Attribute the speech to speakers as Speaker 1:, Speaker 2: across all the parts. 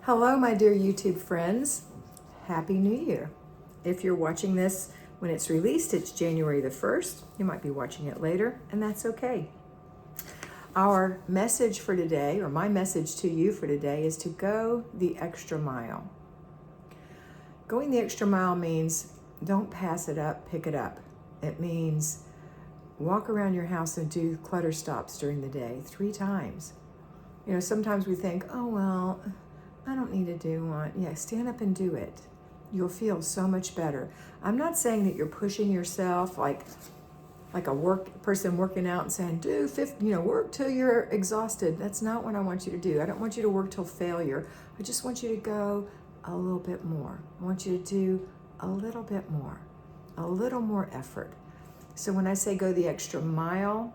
Speaker 1: Hello, my dear YouTube friends. Happy New Year. If you're watching this when it's released, it's January the 1st. You might be watching it later, and that's okay. Our message for today, or my message to you for today, is to go the extra mile. Going the extra mile means don't pass it up, pick it up. It means walk around your house and do clutter stops during the day 3 times. You know, sometimes we think, oh, well, I don't need to do one. Yeah, stand up and do it. You'll feel so much better. I'm not saying that you're pushing yourself like a person working out and saying, do 50, work till you're exhausted. That's not what I want you to do. I don't want you to work till failure. I just want you to go a little bit more. I want you to do a little bit more, a little more effort. So when I say go the extra mile,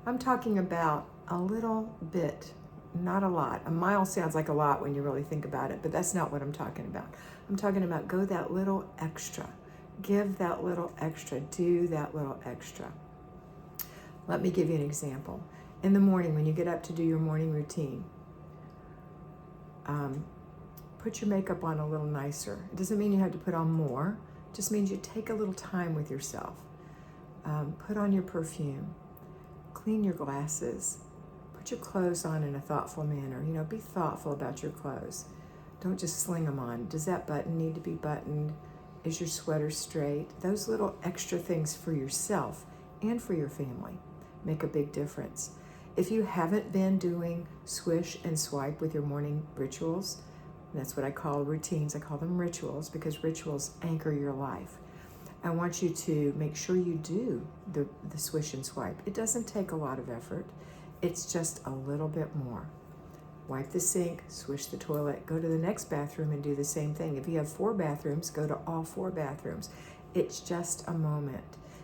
Speaker 1: I'm talking about a little bit, not a lot. A mile sounds like a lot when you really think about it, but that's not what I'm talking about. I'm talking about go that little extra. Give that little extra. Do that little extra. Let me give you an example. In the morning, when you get up to do your morning routine, put your makeup on a little nicer. It doesn't mean you have to put on more. It just means you take a little time with yourself. Put on your perfume. Clean your glasses. Put your clothes on in a thoughtful manner. Be thoughtful about your clothes. Don't just sling them on. Does that button need to be buttoned? Is your sweater straight? Those little extra things for yourself and for your family make a big difference. If you haven't been doing swish and swipe with your morning rituals, that's what I call routines. I call them rituals because rituals anchor your life. I want you to make sure you do the swish and swipe. It doesn't take a lot of effort. It's just a little bit more. Wipe the sink, swish the toilet, go to the next bathroom and do the same thing. If you have 4 bathrooms, go to all 4 bathrooms. It's just a moment.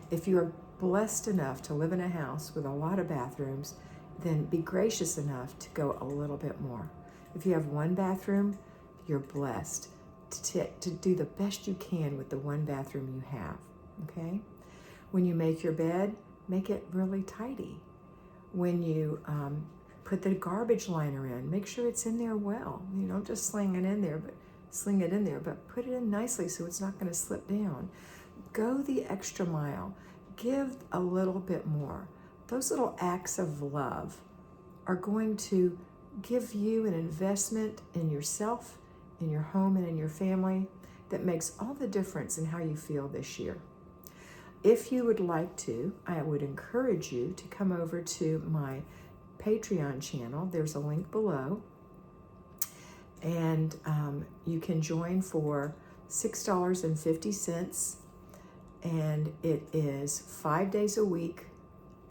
Speaker 1: If you are blessed enough to live in a house with a lot of bathrooms, then be gracious enough to go a little bit more. If you have 1 bathroom, you're blessed to do the best you can with the 1 bathroom you have, okay? When you make your bed, make it really tidy. When you put the garbage liner in, make sure it's in there well. You don't just sling it in there, but put it in nicely so it's not going to slip down. Go the extra mile. Give a little bit more. Those little acts of love are going to give you an investment in yourself, in your home, and in your family that makes all the difference in how you feel this year. If you would like to, I would encourage you to come over to my Patreon channel. There's a link below. And you can join for $6.50. And it is 5 days a week,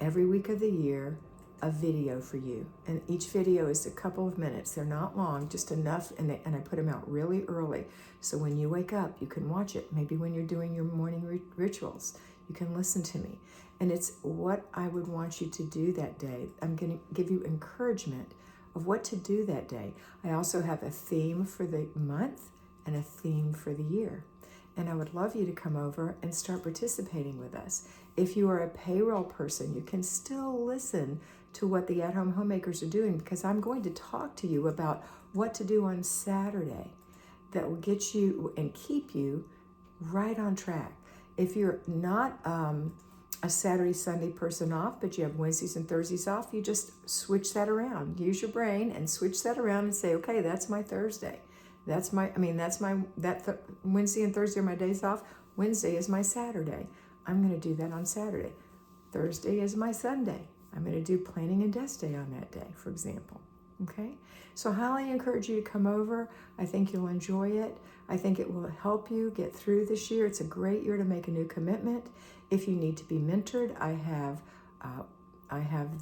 Speaker 1: every week of the year, a video for you. And each video is a couple of minutes. They're not long, just enough. And I put them out really early. So when you wake up, you can watch it. Maybe when you're doing your morning rituals, you can listen to me. And it's what I would want you to do that day. I'm going to give you encouragement of what to do that day. I also have a theme for the month and a theme for the year. And I would love you to come over and start participating with us. If you are a payroll person, you can still listen to what the at-home homemakers are doing because I'm going to talk to you about what to do on Saturday that will get you and keep you right on track. If you're not a Saturday, Sunday person off, but you have Wednesdays and Thursdays off, you just switch that around. Use your brain and switch that around and say, okay, that's my Thursday. Wednesday and Thursday are my days off. Wednesday is my Saturday. I'm going to do that on Saturday. Thursday is my Sunday. I'm going to do planning and desk day on that day, for example. Okay? So I highly encourage you to come over. I think you'll enjoy it. I think it will help you get through this year. It's a great year to make a new commitment. If you need to be mentored, I have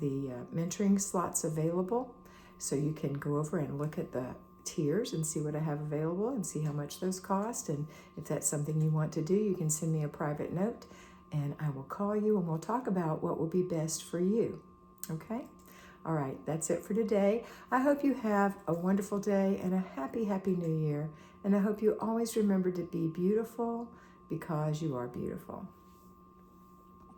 Speaker 1: the mentoring slots available. So you can go over and look at the tiers and see what I have available and see how much those cost. And if that's something you want to do, you can send me a private note and I will call you and we'll talk about what will be best for you. Okay? All right, that's it for today. I hope you have a wonderful day and a happy, happy new year. And I hope you always remember to be beautiful because you are beautiful.